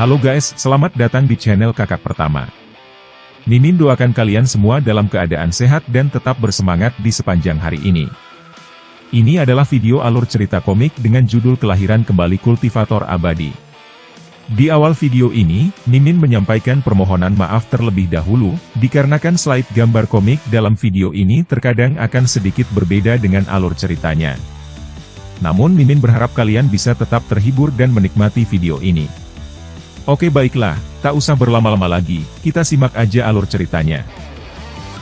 Halo guys, selamat datang di channel Kakak Pertama. Mimin doakan kalian semua dalam keadaan sehat dan tetap bersemangat di sepanjang hari ini. Ini adalah video alur cerita komik dengan judul Kelahiran Kembali Kultivator Abadi. Di awal video ini, Mimin menyampaikan permohonan maaf terlebih dahulu, dikarenakan slide gambar komik dalam video ini terkadang akan sedikit berbeda dengan alur ceritanya. Namun Mimin berharap kalian bisa tetap terhibur dan menikmati video ini. Oke baiklah, tak usah berlama-lama lagi, kita simak aja alur ceritanya.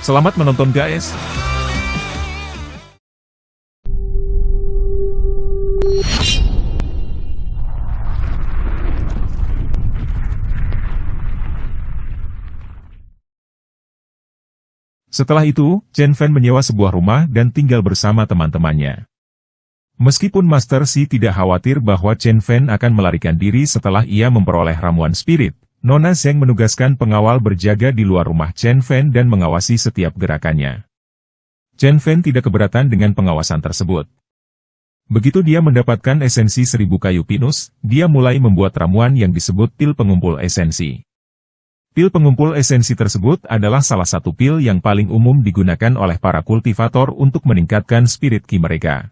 Selamat menonton guys! Setelah itu, Chen Fan menyewa sebuah rumah dan tinggal bersama teman-temannya. Meskipun Master Xi tidak khawatir bahwa Chen Fan akan melarikan diri setelah ia memperoleh ramuan spirit, Nona Zheng menugaskan pengawal berjaga di luar rumah Chen Fan dan mengawasi setiap gerakannya. Chen Fan tidak keberatan dengan pengawasan tersebut. Begitu dia mendapatkan esensi 1000 kayu pinus, dia mulai membuat ramuan yang disebut pil pengumpul esensi. Pil pengumpul esensi tersebut adalah salah satu pil yang paling umum digunakan oleh para kultivator untuk meningkatkan spirit ki mereka.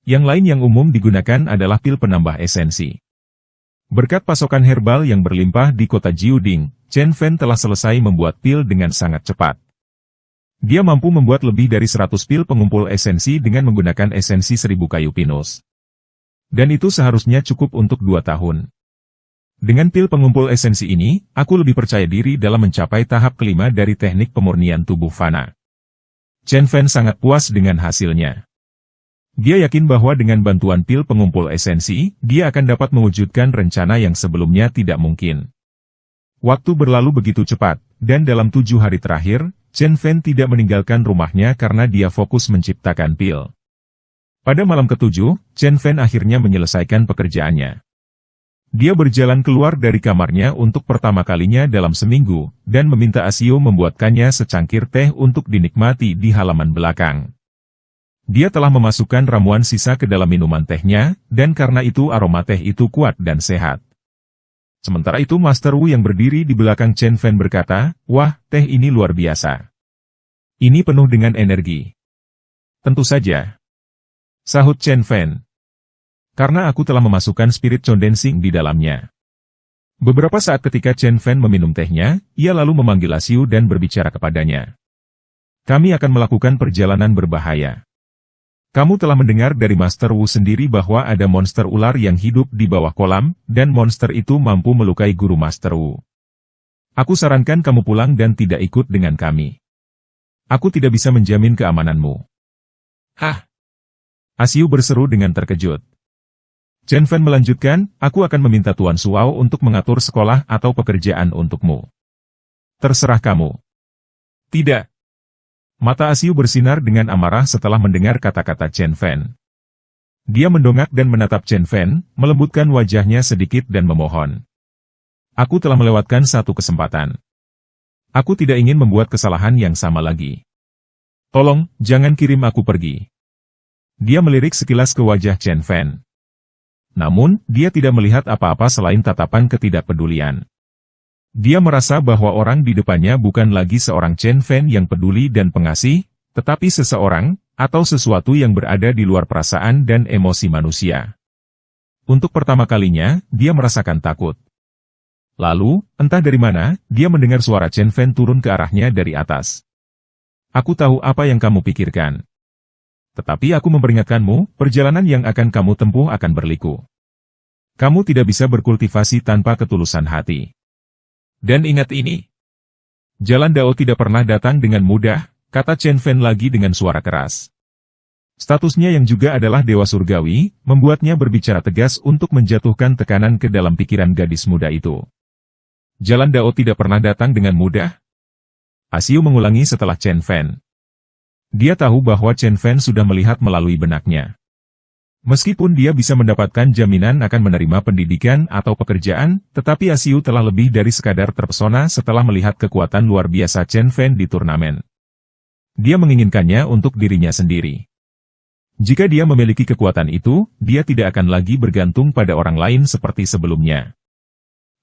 Yang lain yang umum digunakan adalah pil penambah esensi. Berkat pasokan herbal yang berlimpah di kota Jiuding, Chen Fan telah selesai membuat pil dengan sangat cepat. Dia mampu membuat lebih dari 100 pil pengumpul esensi dengan menggunakan esensi 1000 kayu pinus. Dan itu seharusnya cukup untuk 2 tahun. Dengan pil pengumpul esensi ini, aku lebih percaya diri dalam mencapai tahap kelima dari teknik pemurnian tubuh fana. Chen Fan sangat puas dengan hasilnya. Dia yakin bahwa dengan bantuan pil pengumpul esensi, dia akan dapat mewujudkan rencana yang sebelumnya tidak mungkin. Waktu berlalu begitu cepat, dan dalam 7 hari terakhir, Chen Fan tidak meninggalkan rumahnya karena dia fokus menciptakan pil. Pada malam ke-7, Chen Fan akhirnya menyelesaikan pekerjaannya. Dia berjalan keluar dari kamarnya untuk pertama kalinya dalam seminggu, dan meminta Asio membuatkannya secangkir teh untuk dinikmati di halaman belakang. Dia telah memasukkan ramuan sisa ke dalam minuman tehnya, dan karena itu aroma teh itu kuat dan sehat. Sementara itu Master Wu yang berdiri di belakang Chen Fan berkata, "Wah, teh ini luar biasa. Ini penuh dengan energi." "Tentu saja," sahut Chen Fan. "Karena aku telah memasukkan spirit condensing di dalamnya." Beberapa saat ketika Chen Fan meminum tehnya, ia lalu memanggil Asiu dan berbicara kepadanya. "Kami akan melakukan perjalanan berbahaya. Kamu telah mendengar dari Master Wu sendiri bahwa ada monster ular yang hidup di bawah kolam, dan monster itu mampu melukai guru Master Wu. Aku sarankan kamu pulang dan tidak ikut dengan kami. Aku tidak bisa menjamin keamananmu." "Hah?" Asiu berseru dengan terkejut. Chen Fan melanjutkan, "Aku akan meminta Tuan Suao untuk mengatur sekolah atau pekerjaan untukmu. Terserah kamu." "Tidak." Mata Asiu bersinar dengan amarah setelah mendengar kata-kata Chen Fan. Dia mendongak dan menatap Chen Fan, melembutkan wajahnya sedikit dan memohon. "Aku telah melewatkan satu kesempatan. Aku tidak ingin membuat kesalahan yang sama lagi. Tolong, jangan kirim aku pergi." Dia melirik sekilas ke wajah Chen Fan. Namun, dia tidak melihat apa-apa selain tatapan ketidakpedulian. Dia merasa bahwa orang di depannya bukan lagi seorang Chen Fan yang peduli dan pengasih, tetapi seseorang, atau sesuatu yang berada di luar perasaan dan emosi manusia. Untuk pertama kalinya, dia merasakan takut. Lalu, entah dari mana, dia mendengar suara Chen Fan turun ke arahnya dari atas. "Aku tahu apa yang kamu pikirkan. Tetapi aku memperingatkanmu, perjalanan yang akan kamu tempuh akan berliku. Kamu tidak bisa berkultivasi tanpa ketulusan hati. Dan ingat ini, jalan Dao tidak pernah datang dengan mudah," kata Chen Fan lagi dengan suara keras. Statusnya yang juga adalah Dewa Surgawi, membuatnya berbicara tegas untuk menjatuhkan tekanan ke dalam pikiran gadis muda itu. "Jalan Dao tidak pernah datang dengan mudah?" Asiu mengulangi setelah Chen Fan. Dia tahu bahwa Chen Fan sudah melihat melalui benaknya. Meskipun dia bisa mendapatkan jaminan akan menerima pendidikan atau pekerjaan, tetapi Asiu telah lebih dari sekadar terpesona setelah melihat kekuatan luar biasa Chen Fan di turnamen. Dia menginginkannya untuk dirinya sendiri. Jika dia memiliki kekuatan itu, dia tidak akan lagi bergantung pada orang lain seperti sebelumnya.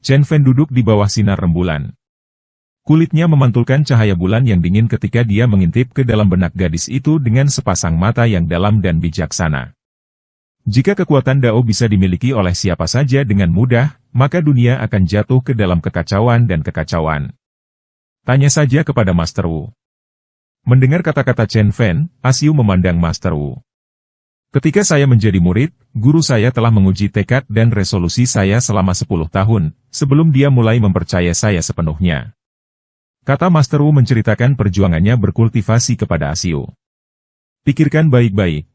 Chen Fan duduk di bawah sinar rembulan. Kulitnya memantulkan cahaya bulan yang dingin ketika dia mengintip ke dalam benak gadis itu dengan sepasang mata yang dalam dan bijaksana. Jika kekuatan Dao bisa dimiliki oleh siapa saja dengan mudah, maka dunia akan jatuh ke dalam kekacauan dan kekacauan. Tanya saja kepada Master Wu. Mendengar kata-kata Chen Fan, Asiu memandang Master Wu. Ketika saya menjadi murid, guru saya telah menguji tekad dan resolusi saya selama 10 tahun, sebelum dia mulai mempercaya saya sepenuhnya. Kata Master Wu menceritakan perjuangannya berkultivasi kepada Asiu. Pikirkan baik-baik.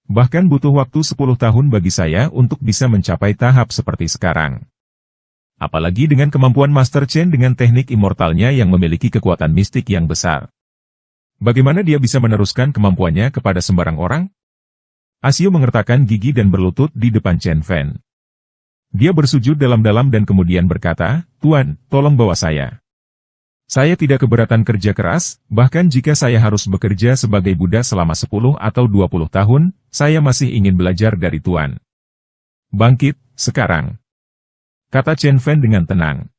Bahkan butuh waktu 10 tahun bagi saya untuk bisa mencapai tahap seperti sekarang. Apalagi dengan kemampuan Master Chen dengan teknik immortalnya yang memiliki kekuatan mistik yang besar. Bagaimana dia bisa meneruskan kemampuannya kepada sembarang orang? Asiu mengertakkan gigi dan berlutut di depan Chen Fan. Dia bersujud dalam-dalam dan kemudian berkata, "Tuan, tolong bawa saya. Saya tidak keberatan kerja keras, bahkan jika saya harus bekerja sebagai budak selama 10 atau 20 tahun, saya masih ingin belajar dari Tuan. Bangkit, sekarang," kata Chen Fan dengan tenang.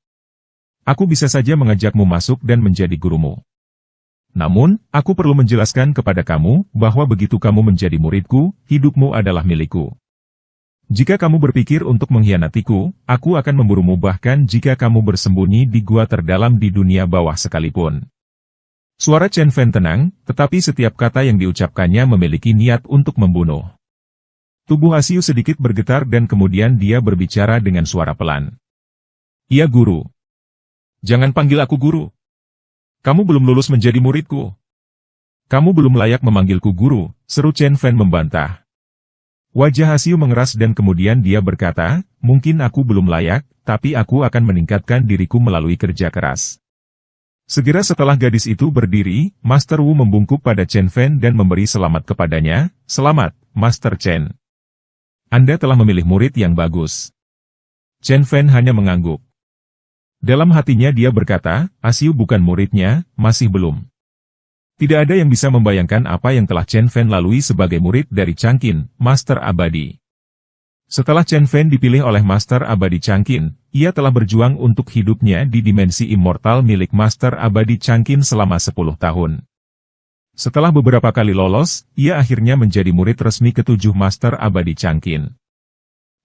"Aku bisa saja mengajakmu masuk dan menjadi gurumu. Namun, aku perlu menjelaskan kepada kamu bahwa begitu kamu menjadi muridku, hidupmu adalah milikku. Jika kamu berpikir untuk mengkhianatiku, aku akan memburumu bahkan jika kamu bersembunyi di gua terdalam di dunia bawah sekalipun." Suara Chen Fan tenang, tetapi setiap kata yang diucapkannya memiliki niat untuk membunuh. Tubuh Asiu sedikit bergetar dan kemudian dia berbicara dengan suara pelan. "Iya guru. Jangan panggil aku guru. Kamu belum lulus menjadi muridku. Kamu belum layak memanggilku guru," seru Chen Fan membantah. Wajah Asiu mengeras dan kemudian dia berkata, "Mungkin aku belum layak, tapi aku akan meningkatkan diriku melalui kerja keras." Segera setelah gadis itu berdiri, Master Wu membungkuk pada Chen Fan dan memberi selamat kepadanya, "Selamat, Master Chen. Anda telah memilih murid yang bagus." Chen Fan hanya mengangguk. Dalam hatinya dia berkata, Asiu bukan muridnya, masih belum. Tidak ada yang bisa membayangkan apa yang telah Chen Fan lalui sebagai murid dari Changqin, Master Abadi. Setelah Chen Fan dipilih oleh Master Abadi Changqin, ia telah berjuang untuk hidupnya di dimensi immortal milik Master Abadi Changqin selama 10 tahun. Setelah beberapa kali lolos, ia akhirnya menjadi murid resmi ke-7 Master Abadi Changqin.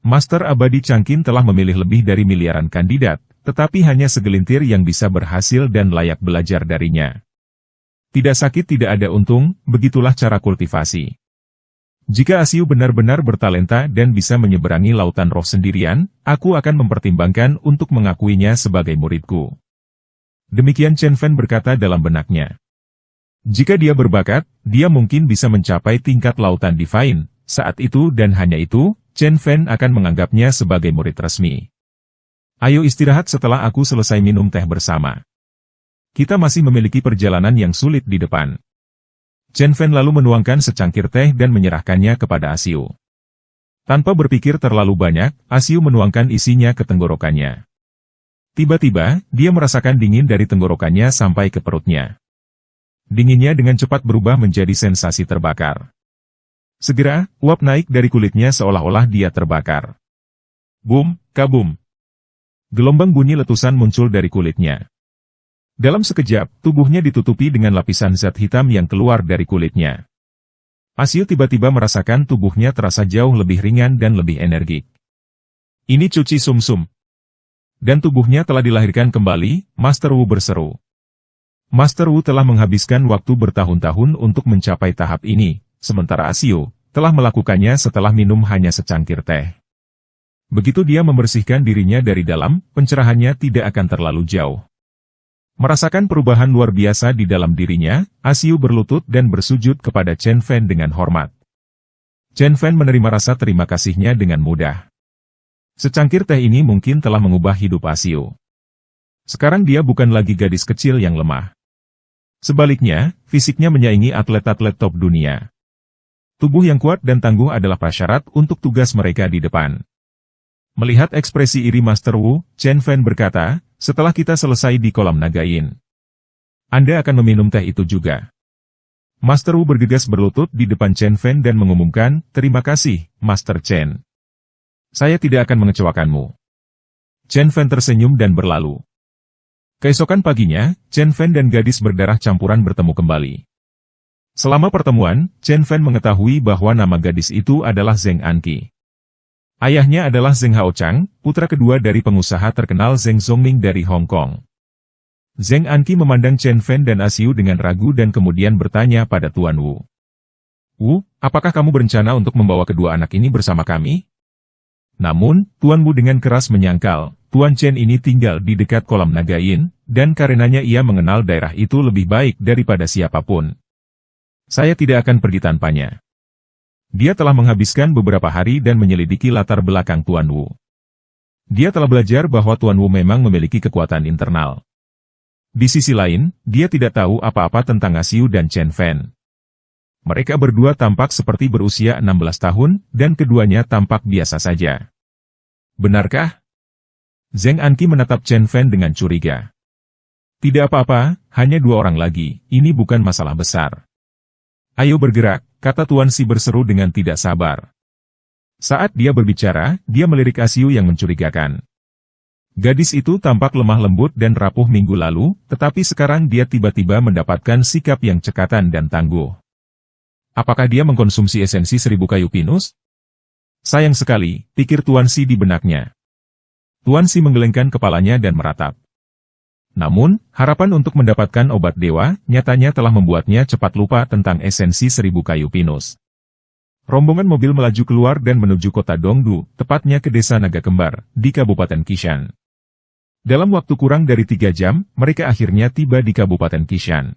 Master Abadi Changqin telah memilih lebih dari miliaran kandidat, tetapi hanya segelintir yang bisa berhasil dan layak belajar darinya. Tidak sakit tidak ada untung, begitulah cara kultivasi. Jika Asiu benar-benar bertalenta dan bisa menyeberangi lautan roh sendirian, aku akan mempertimbangkan untuk mengakuinya sebagai muridku. Demikian Chen Fan berkata dalam benaknya. Jika dia berbakat, dia mungkin bisa mencapai tingkat lautan divine. Saat itu dan hanya itu, Chen Fan akan menganggapnya sebagai murid resmi. "Ayo istirahat setelah aku selesai minum teh bersama. Kita masih memiliki perjalanan yang sulit di depan." Chen Fan lalu menuangkan secangkir teh dan menyerahkannya kepada Asiu. Tanpa berpikir terlalu banyak, Asiu menuangkan isinya ke tenggorokannya. Tiba-tiba, dia merasakan dingin dari tenggorokannya sampai ke perutnya. Dinginnya dengan cepat berubah menjadi sensasi terbakar. Segera, uap naik dari kulitnya seolah-olah dia terbakar. Bum, kabum. Gelombang bunyi letusan muncul dari kulitnya. Dalam sekejap, tubuhnya ditutupi dengan lapisan zat hitam yang keluar dari kulitnya. Asiu tiba-tiba merasakan tubuhnya terasa jauh lebih ringan dan lebih energik. "Ini cuci sumsum." Dan tubuhnya telah dilahirkan kembali, Master Wu berseru. Master Wu telah menghabiskan waktu bertahun-tahun untuk mencapai tahap ini, sementara Asiu telah melakukannya setelah minum hanya secangkir teh. Begitu dia membersihkan dirinya dari dalam, pencerahannya tidak akan terlalu jauh. Merasakan perubahan luar biasa di dalam dirinya, Asiu berlutut dan bersujud kepada Chen Fan dengan hormat. Chen Fan menerima rasa terima kasihnya dengan mudah. Secangkir teh ini mungkin telah mengubah hidup Asiu. Sekarang dia bukan lagi gadis kecil yang lemah. Sebaliknya, fisiknya menyaingi atlet-atlet top dunia. Tubuh yang kuat dan tangguh adalah prasyarat untuk tugas mereka di depan. Melihat ekspresi iri Master Wu, Chen Fan berkata, "Setelah kita selesai di kolam Nagain, Anda akan meminum teh itu juga." Master Wu bergegas berlutut di depan Chen Fan dan mengumumkan, "Terima kasih, Master Chen. Saya tidak akan mengecewakanmu." Chen Fan tersenyum dan berlalu. Keesokan paginya, Chen Fan dan gadis berdarah campuran bertemu kembali. Selama pertemuan, Chen Fan mengetahui bahwa nama gadis itu adalah Zheng Anqi. Ayahnya adalah Zheng Haochang, putra kedua dari pengusaha terkenal Zheng Zongming dari Hong Kong. Zheng Anqi memandang Chen Fan dan Asiu dengan ragu dan kemudian bertanya pada Tuan Wu. "Wu, apakah kamu berencana untuk membawa kedua anak ini bersama kami?" Namun, Tuan Wu dengan keras menyangkal, Tuan Chen ini tinggal di dekat kolam Nagain, dan karenanya ia mengenal daerah itu lebih baik daripada siapapun. "Saya tidak akan pergi tanpanya." Dia telah menghabiskan beberapa hari dan menyelidiki latar belakang Tuan Wu. Dia telah belajar bahwa Tuan Wu memang memiliki kekuatan internal. Di sisi lain, dia tidak tahu apa-apa tentang Asiu dan Chen Fan. Mereka berdua tampak seperti berusia 16 tahun, dan keduanya tampak biasa saja. "Benarkah?" Zheng Anqi menatap Chen Fan dengan curiga. "Tidak apa-apa, hanya 2 orang lagi, ini bukan masalah besar." "Ayo bergerak," kata Tuan Si berseru dengan tidak sabar. Saat dia berbicara, dia melirik Asiu yang mencurigakan. Gadis itu tampak lemah lembut dan rapuh minggu lalu, tetapi sekarang dia tiba-tiba mendapatkan sikap yang cekatan dan tangguh. Apakah dia mengkonsumsi esensi 1000 kayu pinus? Sayang sekali, pikir Tuan Si di benaknya. Tuan Si menggelengkan kepalanya dan meratap. Namun, harapan untuk mendapatkan obat dewa, nyatanya telah membuatnya cepat lupa tentang esensi 1000 kayu pinus. Rombongan mobil melaju keluar dan menuju kota Dongdu, tepatnya ke desa Naga Kembar, di Kabupaten Qishan. Dalam waktu kurang dari 3 jam, mereka akhirnya tiba di Kabupaten Qishan.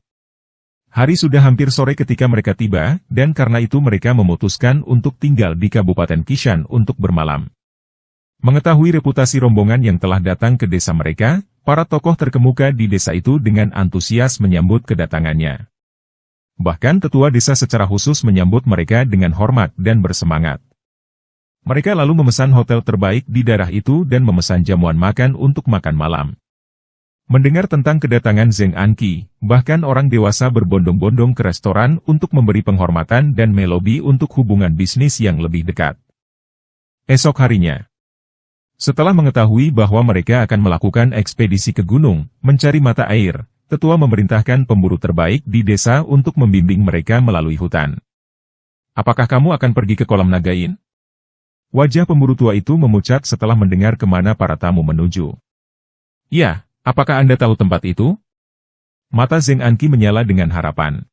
Hari sudah hampir sore ketika mereka tiba, dan karena itu mereka memutuskan untuk tinggal di Kabupaten Qishan untuk bermalam. Mengetahui reputasi rombongan yang telah datang ke desa mereka, para tokoh terkemuka di desa itu dengan antusias menyambut kedatangannya. Bahkan tetua desa secara khusus menyambut mereka dengan hormat dan bersemangat. Mereka lalu memesan hotel terbaik di daerah itu dan memesan jamuan makan untuk makan malam. Mendengar tentang kedatangan Zheng Anqi, bahkan orang dewasa berbondong-bondong ke restoran untuk memberi penghormatan dan melobi untuk hubungan bisnis yang lebih dekat. Esok harinya, setelah mengetahui bahwa mereka akan melakukan ekspedisi ke gunung, mencari mata air, tetua memerintahkan pemburu terbaik di desa untuk membimbing mereka melalui hutan. "Apakah kamu akan pergi ke kolam Nagain?" Wajah pemburu tua itu memucat setelah mendengar kemana para tamu menuju. "Ya, apakah Anda tahu tempat itu?" Mata Zheng Anqi menyala dengan harapan.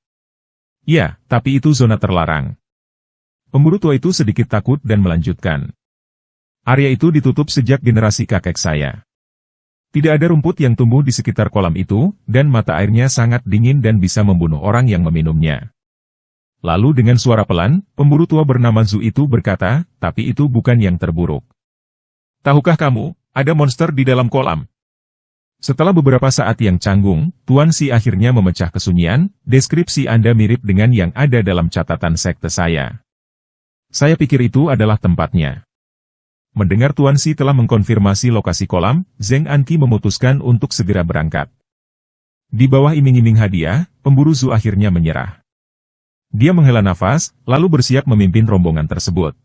"Ya, tapi itu zona terlarang." Pemburu tua itu sedikit takut dan melanjutkan. "Area itu ditutup sejak generasi kakek saya. Tidak ada rumput yang tumbuh di sekitar kolam itu, dan mata airnya sangat dingin dan bisa membunuh orang yang meminumnya." Lalu dengan suara pelan, pemburu tua bernama Zhu itu berkata, "Tapi itu bukan yang terburuk. Tahukah kamu, ada monster di dalam kolam?" Setelah beberapa saat yang canggung, Tuan Si akhirnya memecah kesunyian, "Deskripsi Anda mirip dengan yang ada dalam catatan sekte saya. Saya pikir itu adalah tempatnya." Mendengar Tuan Si telah mengkonfirmasi lokasi kolam, Zheng Anqi memutuskan untuk segera berangkat. Di bawah iming-iming hadiah, pemburu Zhu akhirnya menyerah. Dia menghela nafas, lalu bersiap memimpin rombongan tersebut.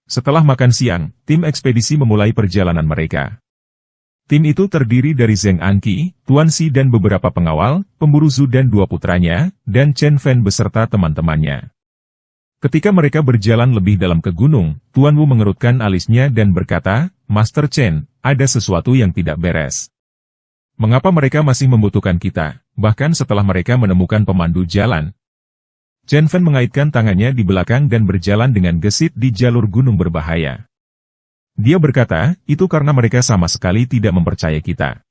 Setelah makan siang, tim ekspedisi memulai perjalanan mereka. Tim itu terdiri dari Zheng Anqi, Tuan Si dan beberapa pengawal, pemburu Zhu dan 2 putranya, dan Chen Fan beserta teman-temannya. Ketika mereka berjalan lebih dalam ke gunung, Tuan Wu mengerutkan alisnya dan berkata, "Master Chen, ada sesuatu yang tidak beres. Mengapa mereka masih membutuhkan kita, bahkan setelah mereka menemukan pemandu jalan?" Chen Fan mengaitkan tangannya di belakang dan berjalan dengan gesit di jalur gunung berbahaya. Dia berkata, "Itu karena mereka sama sekali tidak mempercayai kita.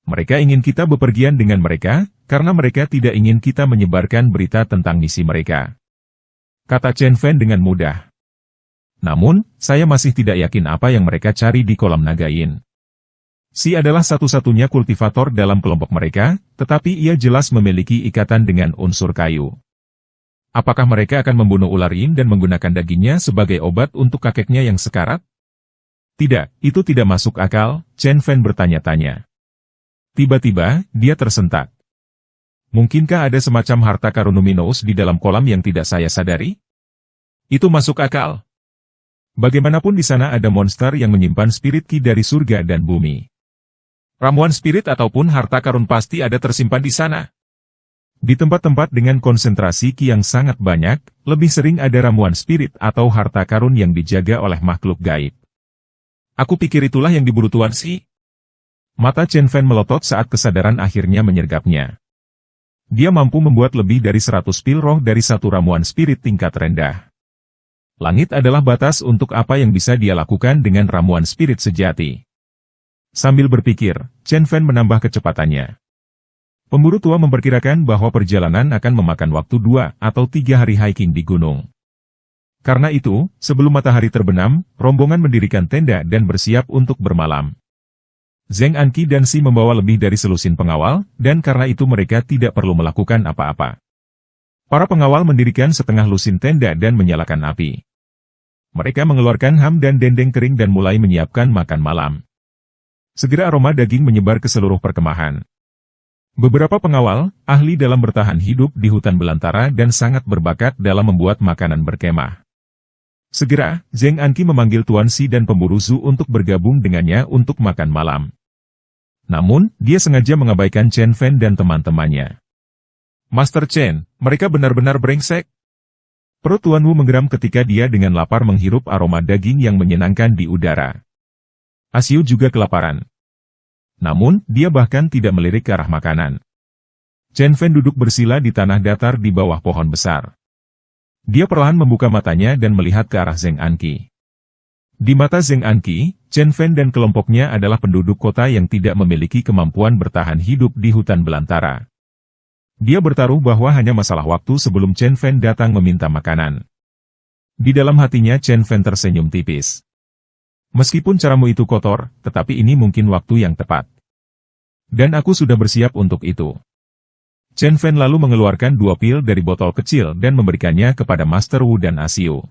Mereka ingin kita bepergian dengan mereka, karena mereka tidak ingin kita menyebarkan berita tentang misi mereka," kata Chen Fan dengan mudah. "Namun, saya masih tidak yakin apa yang mereka cari di kolam Nagain. Si adalah satu-satunya kultivator dalam kelompok mereka, tetapi ia jelas memiliki ikatan dengan unsur kayu. Apakah mereka akan membunuh ular yin dan menggunakan dagingnya sebagai obat untuk kakeknya yang sekarat? Tidak, itu tidak masuk akal," Chen Fan bertanya-tanya. Tiba-tiba, dia tersentak. Mungkinkah ada semacam harta karun luminous di dalam kolam yang tidak saya sadari? Itu masuk akal. Bagaimanapun di sana ada monster yang menyimpan spirit ki dari surga dan bumi. Ramuan spirit ataupun harta karun pasti ada tersimpan di sana. Di tempat-tempat dengan konsentrasi ki yang sangat banyak, lebih sering ada ramuan spirit atau harta karun yang dijaga oleh makhluk gaib. Aku pikir itulah yang diburu Tuan Si. Mata Chen Fan melotot saat kesadaran akhirnya menyergapnya. Dia mampu membuat lebih dari 100 pil roh dari satu ramuan spirit tingkat rendah. Langit adalah batas untuk apa yang bisa dia lakukan dengan ramuan spirit sejati. Sambil berpikir, Chen Fan menambah kecepatannya. Pemburu tua memperkirakan bahwa perjalanan akan memakan waktu 2 atau 3 hari hiking di gunung. Karena itu, sebelum matahari terbenam, rombongan mendirikan tenda dan bersiap untuk bermalam. Zheng Anqi dan Si membawa lebih dari selusin pengawal, dan karena itu mereka tidak perlu melakukan apa-apa. Para pengawal mendirikan setengah lusin tenda dan menyalakan api. Mereka mengeluarkan ham dan dendeng kering dan mulai menyiapkan makan malam. Segera aroma daging menyebar ke seluruh perkemahan. Beberapa pengawal, ahli dalam bertahan hidup di hutan belantara dan sangat berbakat dalam membuat makanan berkemah. Segera, Zheng Anqi memanggil Tuan Si dan pemburu Zhu untuk bergabung dengannya untuk makan malam. Namun, dia sengaja mengabaikan Chen Fan dan teman-temannya. Master Chen, mereka benar-benar brengsek. Perut Tuan Wu menggeram ketika dia dengan lapar menghirup aroma daging yang menyenangkan di udara. Asiu juga kelaparan. Namun, dia bahkan tidak melirik ke arah makanan. Chen Fan duduk bersila di tanah datar di bawah pohon besar. Dia perlahan membuka matanya dan melihat ke arah Zheng Anqi. Di mata Zheng Anqi, Chen Fan dan kelompoknya adalah penduduk kota yang tidak memiliki kemampuan bertahan hidup di hutan belantara. Dia bertaruh bahwa hanya masalah waktu sebelum Chen Fan datang meminta makanan. Di dalam hatinya Chen Fan tersenyum tipis. Meskipun caramu itu kotor, tetapi ini mungkin waktu yang tepat. Dan aku sudah bersiap untuk itu. Chen Fan lalu mengeluarkan 2 pil dari botol kecil dan memberikannya kepada Master Wu dan Asiu.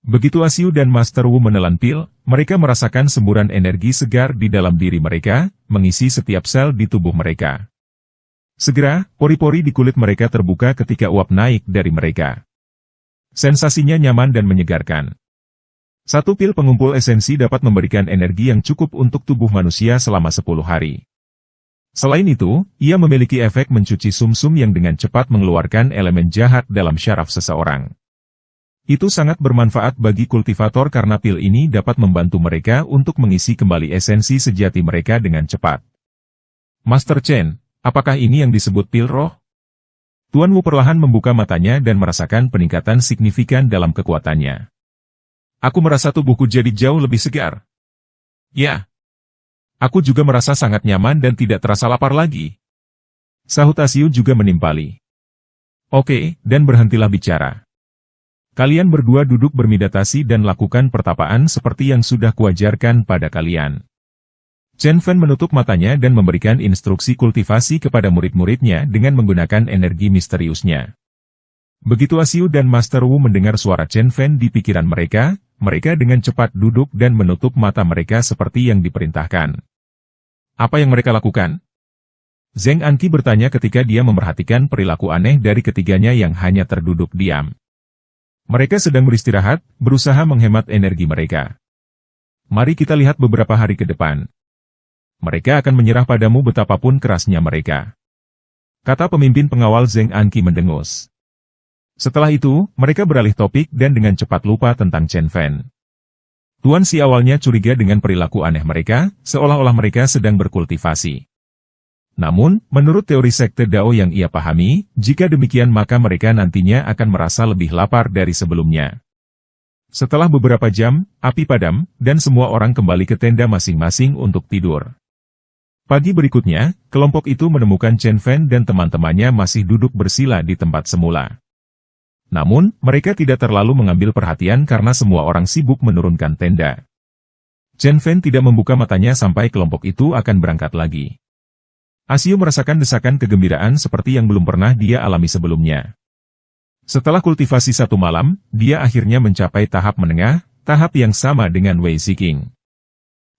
Begitu Asiu dan Master Wu menelan pil, mereka merasakan semburan energi segar di dalam diri mereka, mengisi setiap sel di tubuh mereka. Segera, pori-pori di kulit mereka terbuka ketika uap naik dari mereka. Sensasinya nyaman dan menyegarkan. 1 pil pengumpul esensi dapat memberikan energi yang cukup untuk tubuh manusia selama 10 hari. Selain itu, ia memiliki efek mencuci sumsum yang dengan cepat mengeluarkan elemen jahat dalam syaraf seseorang. Itu sangat bermanfaat bagi kultivator karena pil ini dapat membantu mereka untuk mengisi kembali esensi sejati mereka dengan cepat. Master Chen, apakah ini yang disebut pil roh? Tuan Wu perlahan membuka matanya dan merasakan peningkatan signifikan dalam kekuatannya. Aku merasa tubuhku jadi jauh lebih segar. Ya. Aku juga merasa sangat nyaman dan tidak terasa lapar lagi. Sahut Asiu juga menimpali. Oke, dan berhentilah bicara. Kalian berdua duduk bermeditasi dan lakukan pertapaan seperti yang sudah kuajarkan pada kalian. Chen Fan menutup matanya dan memberikan instruksi kultivasi kepada murid-muridnya dengan menggunakan energi misteriusnya. Begitu Asiu dan Master Wu mendengar suara Chen Fan di pikiran mereka dengan cepat duduk dan menutup mata mereka seperti yang diperintahkan. Apa yang mereka lakukan? Zheng Anqi bertanya ketika dia memperhatikan perilaku aneh dari ketiganya yang hanya terduduk diam. Mereka sedang beristirahat, berusaha menghemat energi mereka. Mari kita lihat beberapa hari ke depan. Mereka akan menyerah padamu betapapun kerasnya mereka. Kata pemimpin pengawal Zheng Anqi mendengus. Setelah itu, mereka beralih topik dan dengan cepat lupa tentang Chen Fan. Tuan Si awalnya curiga dengan perilaku aneh mereka, seolah-olah mereka sedang berkultivasi. Namun, menurut teori sekte Dao yang ia pahami, jika demikian maka mereka nantinya akan merasa lebih lapar dari sebelumnya. Setelah beberapa jam, api padam, dan semua orang kembali ke tenda masing-masing untuk tidur. Pagi berikutnya, kelompok itu menemukan Chen Fan dan teman-temannya masih duduk bersila di tempat semula. Namun, mereka tidak terlalu mengambil perhatian karena semua orang sibuk menurunkan tenda. Chen Fan tidak membuka matanya sampai kelompok itu akan berangkat lagi. Asiu merasakan desakan kegembiraan seperti yang belum pernah dia alami sebelumnya. Setelah kultivasi 1 malam, dia akhirnya mencapai tahap menengah, tahap yang sama dengan Wei Ziqing.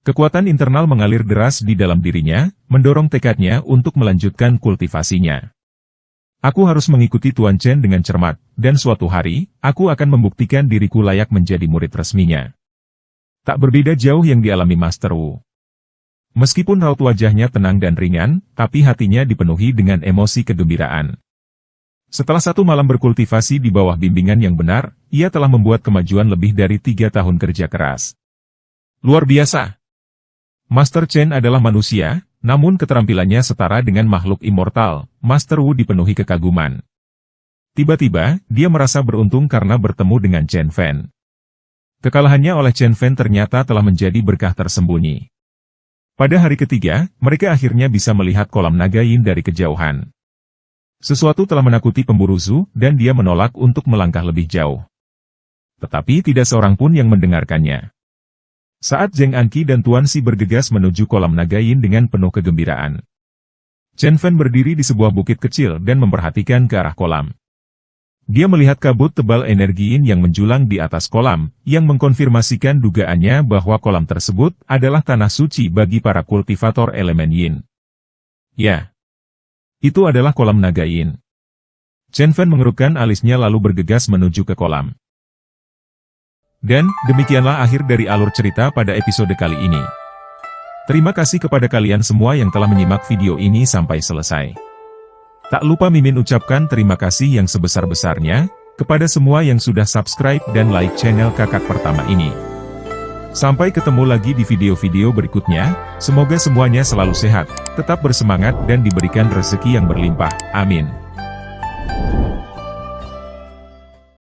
Kekuatan internal mengalir deras di dalam dirinya, mendorong tekadnya untuk melanjutkan kultivasinya. Aku harus mengikuti Tuan Chen dengan cermat, dan suatu hari, aku akan membuktikan diriku layak menjadi murid resminya. Tak berbeda jauh yang dialami Master Wu. Meskipun raut wajahnya tenang dan ringan, tapi hatinya dipenuhi dengan emosi kegembiraan. Setelah 1 malam berkultivasi di bawah bimbingan yang benar, ia telah membuat kemajuan lebih dari 3 tahun kerja keras. Luar biasa! Master Chen adalah manusia, namun keterampilannya setara dengan makhluk immortal. Master Wu dipenuhi kekaguman. Tiba-tiba, dia merasa beruntung karena bertemu dengan Chen Fan. Kekalahannya oleh Chen Fan ternyata telah menjadi berkah tersembunyi. Pada hari ketiga, mereka akhirnya bisa melihat kolam naga yin dari kejauhan. Sesuatu telah menakuti pemburu Zhu, dan dia menolak untuk melangkah lebih jauh. Tetapi tidak seorang pun yang mendengarkannya. Saat Zheng Anqi dan Tuan Xi bergegas menuju kolam naga yin dengan penuh kegembiraan. Chen Fan berdiri di sebuah bukit kecil dan memperhatikan ke arah kolam. Dia melihat kabut tebal energi yin yang menjulang di atas kolam, yang mengkonfirmasikan dugaannya bahwa kolam tersebut adalah tanah suci bagi para kultivator elemen yin. Ya, itu adalah kolam naga yin. Chen Fan mengerutkan alisnya lalu bergegas menuju ke kolam. Dan, demikianlah akhir dari alur cerita pada episode kali ini. Terima kasih kepada kalian semua yang telah menyimak video ini sampai selesai. Tak lupa Mimin ucapkan terima kasih yang sebesar-besarnya, kepada semua yang sudah subscribe dan like channel Kakak Pertama ini. Sampai ketemu lagi di video-video berikutnya, semoga semuanya selalu sehat, tetap bersemangat dan diberikan rezeki yang berlimpah, amin.